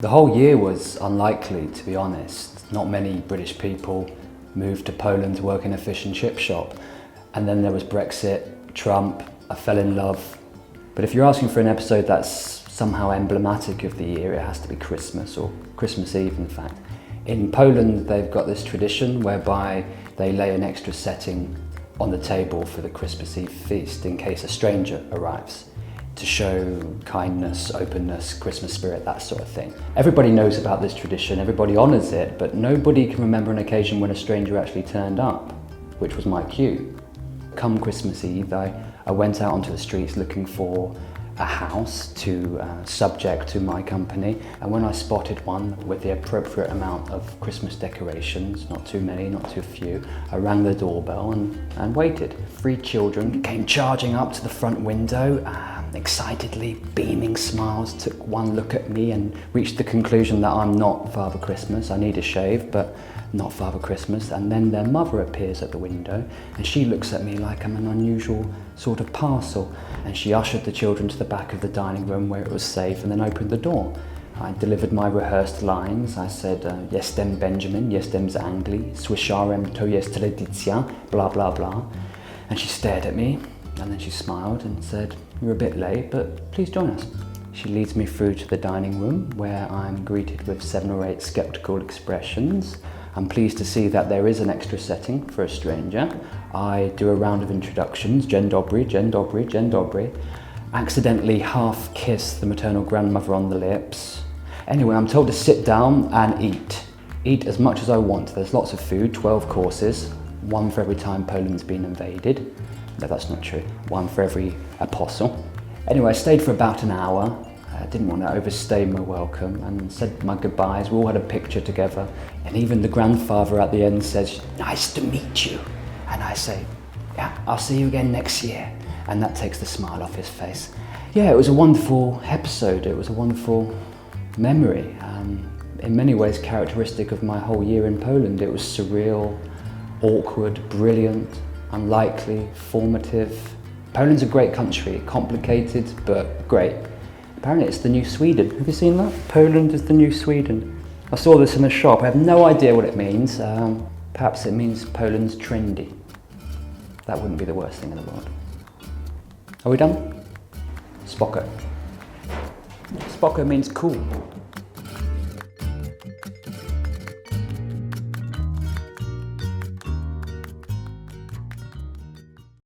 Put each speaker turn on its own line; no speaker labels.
The whole year was unlikely, to be honest. Not many British people moved to Poland to work in a fish and chip shop. And then there was Brexit, Trump, I fell in love. But if you're asking for an episode that's somehow emblematic of the year, it has to be Christmas, or Christmas Eve in fact. In Poland they've got this tradition whereby they lay an extra setting on the table for the Christmas Eve feast in case a stranger arrives, to show kindness, openness, Christmas spirit, that sort of thing. Everybody knows about this tradition, everybody honours it, but nobody can remember an occasion when a stranger actually turned up, which was my cue. Come Christmas Eve, I went out onto the streets looking for a house to subject to my company, and when I spotted one with the appropriate amount of Christmas decorations, not too many, not too few, I rang the doorbell and waited. 3 children came charging up to the front window, excitedly, beaming smiles, took one look at me and reached the conclusion that I'm not Father Christmas. I need a shave, but not Father Christmas. And then their mother appears at the window and she looks at me like I'm an unusual sort of parcel. And she ushered the children to the back of the dining room where it was safe and then opened the door. I delivered my rehearsed lines. I said, jestem Benjamin, jestem z Anglii, słyszałem to jest tradycja, blah, blah, blah. And she stared at me. And then she smiled and said, "You're a bit late, but please join us." She leads me through to the dining room where I'm greeted with 7 or 8 skeptical expressions. I'm pleased to see that there is an extra setting for a stranger. I do a round of introductions, dzień dobry, dzień dobry, dzień dobry. Accidentally half kiss the maternal grandmother on the lips. Anyway, I'm told to sit down and eat. Eat as much as I want. There's lots of food, 12 courses, 1 for every time Poland's been invaded. No, that's not true. 1 for every apostle. Anyway, I stayed for about an hour. I didn't want to overstay my welcome and said my goodbyes. We all had a picture together. And even the grandfather at the end says, "Nice to meet you." And I say, "Yeah, I'll see you again next year." And that takes the smile off his face. Yeah, it was a wonderful episode. It was a wonderful memory. In many ways characteristic of my whole year in Poland. It was surreal, awkward, brilliant, unlikely, formative. Poland's a great country, complicated but great. Apparently it's the new Sweden. Have you seen that? Poland is the new Sweden. I saw this in a shop. I have no idea what it means. Perhaps it means Poland's trendy. That wouldn't be the worst thing in the world. Are we done? Spoko. Spoko means cool.